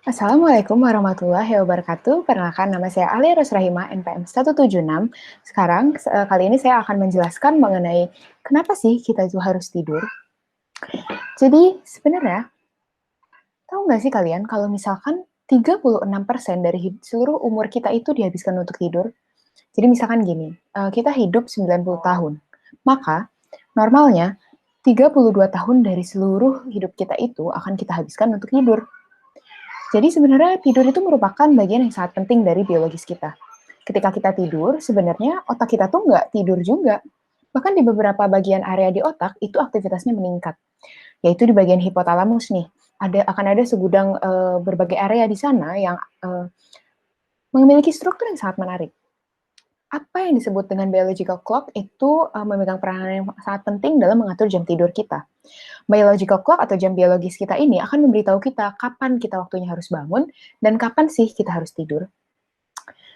Assalamualaikum warahmatullahi wabarakatuh. Perkenalkan, nama saya Alia Rosrahimah, NPM 176. Sekarang, kali ini saya akan menjelaskan mengenai kenapa sih kita itu harus tidur. Jadi, sebenarnya, tahu nggak sih kalian kalau misalkan 36% dari seluruh umur kita itu dihabiskan untuk tidur? Jadi misalkan gini, kita hidup 90 tahun, maka normalnya 32 tahun dari seluruh hidup kita itu akan kita habiskan untuk tidur. Jadi sebenarnya tidur itu merupakan bagian yang sangat penting dari biologis kita. Ketika kita tidur, sebenarnya otak kita tuh nggak tidur juga. Bahkan di beberapa bagian area di otak, itu aktivitasnya meningkat. Yaitu di bagian hipotalamus nih. Akan ada segudang berbagai area di sana yang memiliki struktur yang sangat menarik. Apa yang disebut dengan biological clock itu memegang peranan yang sangat penting dalam mengatur jam tidur kita. Biological clock atau jam biologis kita ini akan memberitahu kita kapan kita waktunya harus bangun dan kapan sih kita harus tidur.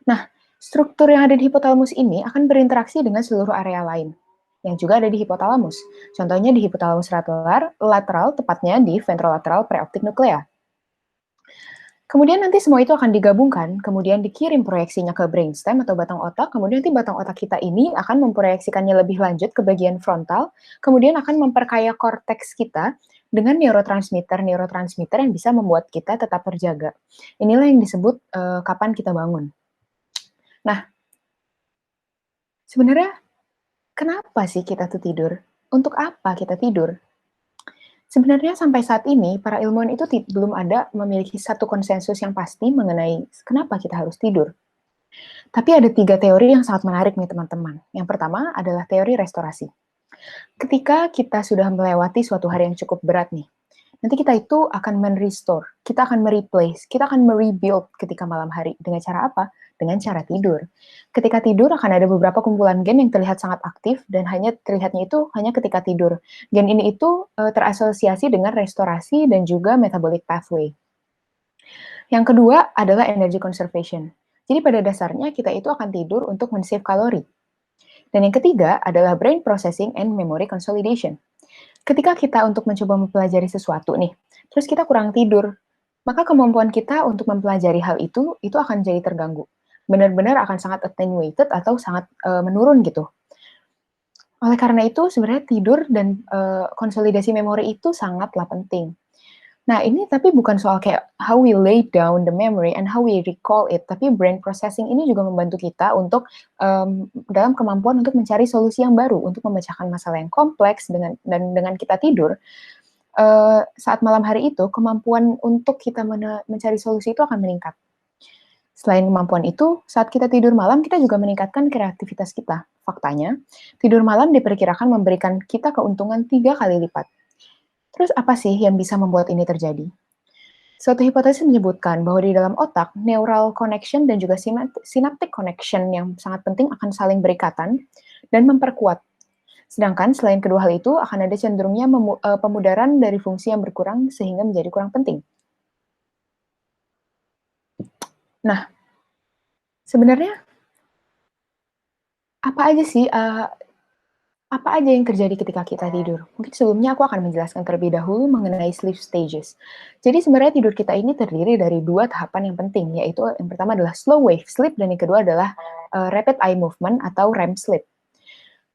Nah, struktur yang ada di hipotalamus ini akan berinteraksi dengan seluruh area lain yang juga ada di hipotalamus. Contohnya di hipotalamus lateral, tepatnya di ventrolateral preoptic nuclea. Kemudian nanti semua itu akan digabungkan, kemudian dikirim proyeksinya ke brainstem atau batang otak, kemudian nanti batang otak kita ini akan memproyeksikannya lebih lanjut ke bagian frontal, kemudian akan memperkaya korteks kita dengan neurotransmitter yang bisa membuat kita tetap terjaga. Inilah yang disebut kapan kita bangun. Nah, sebenarnya kenapa sih kita tuh tidur? Untuk apa kita tidur? Sebenarnya sampai saat ini, para ilmuwan itu belum ada memiliki satu konsensus yang pasti mengenai kenapa kita harus tidur. Tapi ada 3 teori yang sangat menarik nih teman-teman. Yang pertama adalah teori restorasi. Ketika kita sudah melewati suatu hari yang cukup berat nih, nanti kita itu akan men-restore, kita akan mereplace, kita akan merebuild ketika malam hari. Dengan cara apa? Dengan cara tidur. Ketika tidur akan ada beberapa kumpulan gen yang terlihat sangat aktif dan hanya terlihatnya itu hanya ketika tidur. Gen ini itu terasosiasi dengan restorasi dan juga metabolic pathway. Yang kedua adalah energy conservation. Jadi pada dasarnya kita itu akan tidur untuk men-save kalori. Dan yang ketiga adalah brain processing and memory consolidation. Ketika kita untuk mencoba mempelajari sesuatu nih, terus kita kurang tidur, maka kemampuan kita untuk mempelajari hal itu akan jadi terganggu. Benar-benar akan sangat attenuated atau sangat menurun gitu. Oleh karena itu, sebenarnya tidur dan konsolidasi memori itu sangatlah penting. Nah, ini tapi bukan soal kayak how we lay down the memory and how we recall it, tapi brain processing ini juga membantu kita untuk dalam kemampuan untuk mencari solusi yang baru, untuk memecahkan masalah yang kompleks dengan kita tidur. Saat malam hari itu, kemampuan untuk kita mencari solusi itu akan meningkat. Selain kemampuan itu, saat kita tidur malam, kita juga meningkatkan kreativitas kita. Faktanya, tidur malam diperkirakan memberikan kita keuntungan 3 kali lipat. Terus apa sih yang bisa membuat ini terjadi? Suatu hipotesis menyebutkan bahwa di dalam otak, neural connection dan juga synaptic connection yang sangat penting akan saling berikatan dan memperkuat. Sedangkan selain kedua hal itu, akan ada cenderungnya pemudaran dari fungsi yang berkurang sehingga menjadi kurang penting. Nah, sebenarnya apa aja sih apa aja yang terjadi ketika kita tidur? Mungkin sebelumnya aku akan menjelaskan terlebih dahulu mengenai sleep stages. Jadi sebenarnya tidur kita ini terdiri dari 2 tahapan yang penting, yaitu yang pertama adalah slow wave sleep dan yang kedua adalah rapid eye movement atau REM sleep.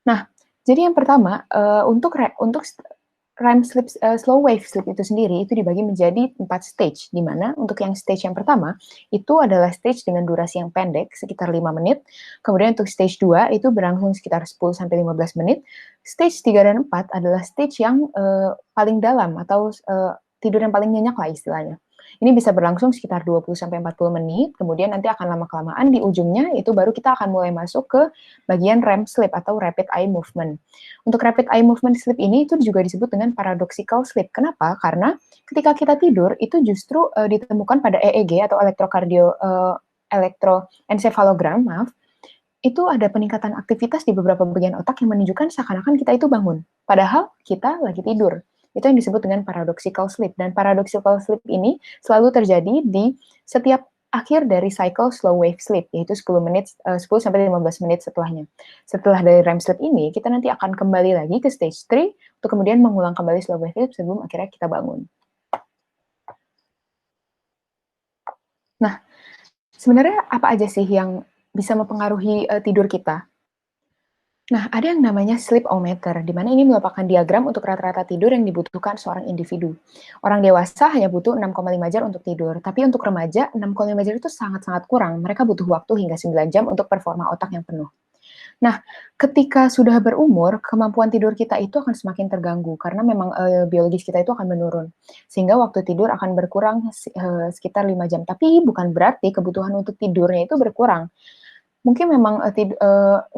Nah, jadi yang pertama untuk REM sleep, slow wave sleep itu sendiri itu dibagi menjadi 4 stage, di mana untuk yang stage yang pertama itu adalah stage dengan durasi yang pendek sekitar 5 menit. Kemudian untuk stage 2 itu berlangsung sekitar 10 sampai 15 menit. Stage 3 dan 4 adalah stage yang paling dalam atau tidur yang paling nyenyak lah istilahnya. Ini bisa berlangsung sekitar 20 sampai 40 menit, kemudian nanti akan lama-kelamaan di ujungnya itu baru kita akan mulai masuk ke bagian REM sleep atau rapid eye movement. Untuk rapid eye movement sleep ini itu juga disebut dengan paradoxical sleep. Kenapa? Karena ketika kita tidur itu justru ditemukan pada EEG atau elektroencephalogram, itu ada peningkatan aktivitas di beberapa bagian otak yang menunjukkan seakan-akan kita itu bangun. Padahal kita lagi tidur. Itu yang disebut dengan paradoxical sleep. Dan paradoxical sleep ini selalu terjadi di setiap akhir dari cycle slow wave sleep, yaitu 10 sampai 15 menit setelahnya. Setelah dari REM sleep ini, kita nanti akan kembali lagi ke stage 3 untuk kemudian mengulang kembali slow wave sleep sebelum akhirnya kita bangun. Sebenarnya apa aja sih yang bisa mempengaruhi, tidur kita? Nah, ada yang namanya sleepometer, di mana ini merupakan diagram untuk rata-rata tidur yang dibutuhkan seorang individu. Orang dewasa hanya butuh 6,5 jam untuk tidur, tapi untuk remaja 6,5 jam itu sangat-sangat kurang. Mereka butuh waktu hingga 9 jam untuk performa otak yang penuh. Nah, ketika sudah berumur, kemampuan tidur kita itu akan semakin terganggu karena memang, biologis kita itu akan menurun. Sehingga waktu tidur akan berkurang sekitar 5 jam. Tapi bukan berarti kebutuhan untuk tidurnya itu berkurang. Mungkin memang,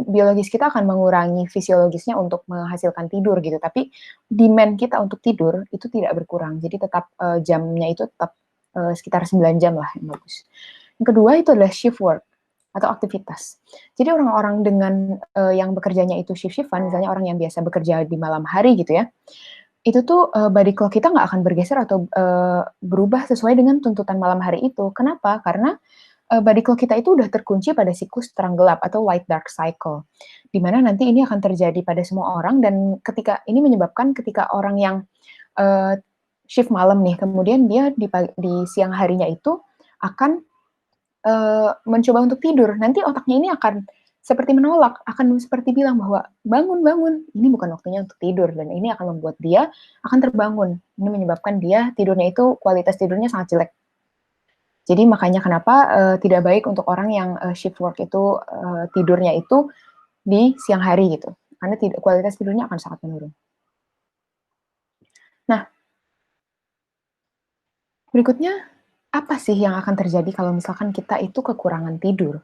biologis kita akan mengurangi fisiologisnya untuk menghasilkan tidur gitu, tapi demand kita untuk tidur itu tidak berkurang. Jadi tetap, jamnya itu tetap, sekitar 9 jam lah yang bagus. Yang kedua itu adalah shift work atau aktivitas. Jadi orang-orang dengan, yang bekerjanya itu shift-shift-an, misalnya orang yang biasa bekerja di malam hari gitu ya, itu tuh, body clock kita nggak akan bergeser atau, berubah sesuai dengan tuntutan malam hari itu. Kenapa? Karena body clock kita itu udah terkunci pada siklus terang gelap atau light dark cycle, di mana nanti ini akan terjadi pada semua orang dan ketika ini menyebabkan ketika orang yang, eee, shift malam nih, kemudian dia di siang harinya itu akan, mencoba untuk tidur, nanti otaknya ini akan seperti menolak, akan seperti bilang bahwa, "Bangun bangun, ini bukan waktunya untuk tidur," dan ini akan membuat dia akan terbangun. Ini menyebabkan dia tidurnya itu kualitas tidurnya sangat jelek. Jadi makanya kenapa, tidak baik untuk orang yang, shift work itu, tidurnya itu di siang hari gitu, karena kualitas tidurnya akan sangat menurun. Nah, berikutnya, apa sih yang akan terjadi kalau misalkan kita itu kekurangan tidur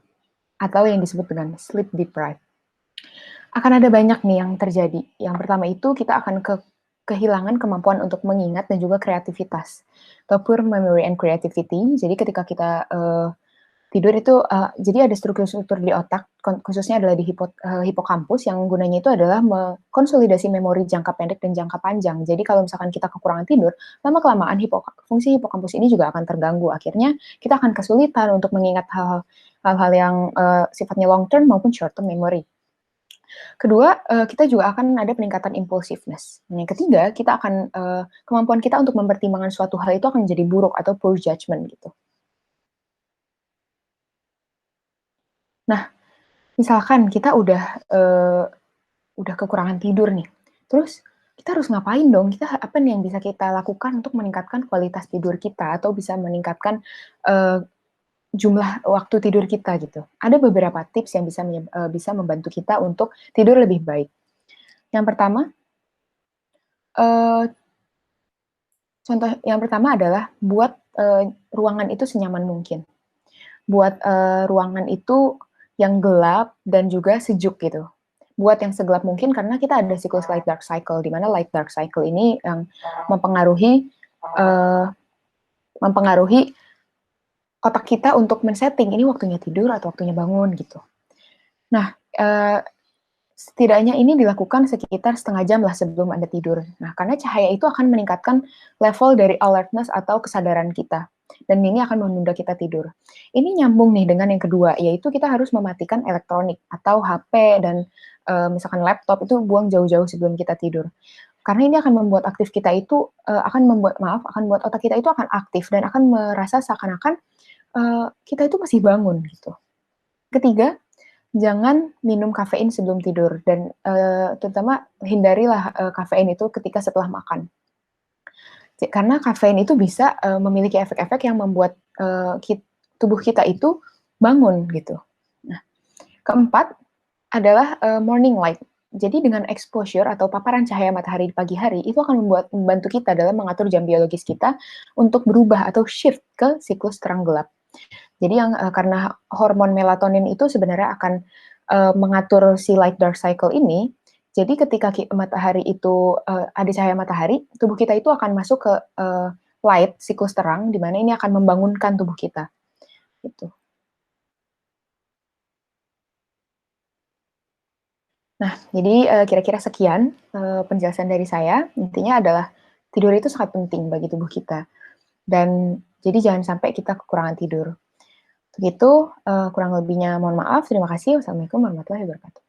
atau yang disebut dengan sleep deprived? Akan ada banyak nih yang terjadi. Yang pertama itu kita akan kehilangan kemampuan untuk mengingat dan juga kreativitas, atau poor memory and creativity. Jadi ketika kita, tidur itu, jadi ada struktur-struktur di otak, khususnya adalah di hipokampus yang gunanya itu adalah konsolidasi memori jangka pendek dan jangka panjang. Jadi kalau misalkan kita kekurangan tidur, lama-kelamaan fungsi hipokampus ini juga akan terganggu. Akhirnya kita akan kesulitan untuk mengingat hal-hal yang, sifatnya long term maupun short term memory. Kedua, kita juga akan ada peningkatan impulsiveness. Yang ketiga, kita akan, kemampuan kita untuk mempertimbangkan suatu hal itu akan jadi buruk atau poor judgment gitu. Nah, misalkan kita udah kekurangan tidur nih, terus kita harus ngapain dong? Apa nih yang bisa kita lakukan untuk meningkatkan kualitas tidur kita atau bisa meningkatkan, eee, jumlah waktu tidur kita gitu? Ada beberapa tips yang bisa membantu kita untuk tidur lebih baik. Yang pertama, eee, contoh yang pertama adalah buat, ruangan itu senyaman mungkin. Buat, ruangan itu yang gelap dan juga sejuk gitu. Buat yang segelap mungkin karena kita ada siklus light dark cycle, di mana light dark cycle ini yang mempengaruhi, eee, mempengaruhi otak kita untuk men-setting ini waktunya tidur atau waktunya bangun gitu. Nah, setidaknya ini dilakukan sekitar setengah jam lah sebelum Anda tidur. Nah, karena cahaya itu akan meningkatkan level dari alertness atau kesadaran kita, dan ini akan menunda kita tidur. Ini nyambung nih dengan yang kedua, yaitu kita harus mematikan elektronik atau HP dan, misalkan laptop itu buang jauh-jauh sebelum kita tidur. Karena ini akan membuat aktif kita itu, akan membuat otak kita itu akan aktif dan akan merasa seakan-akan, kita itu masih bangun gitu. Ketiga, jangan minum kafein sebelum tidur dan, terutama hindarilah, kafein itu ketika setelah makan. Karena kafein itu bisa, memiliki efek-efek yang membuat, tubuh kita itu bangun gitu. Nah, keempat adalah, morning light. Jadi dengan exposure atau paparan cahaya matahari di pagi hari, itu akan membantu kita dalam mengatur jam biologis kita untuk berubah atau shift ke siklus terang gelap. Jadi yang, karena hormon melatonin itu sebenarnya akan, mengatur si light dark cycle ini, jadi ketika matahari itu, ada cahaya matahari, tubuh kita itu akan masuk ke, light, siklus terang, di mana ini akan membangunkan tubuh kita, gitu. Nah, jadi, kira-kira sekian, penjelasan dari saya. Intinya adalah tidur itu sangat penting bagi tubuh kita dan jadi jangan sampai kita kekurangan tidur. Begitu, kurang lebihnya mohon maaf. Terima kasih. Wassalamualaikum warahmatullahi wabarakatuh.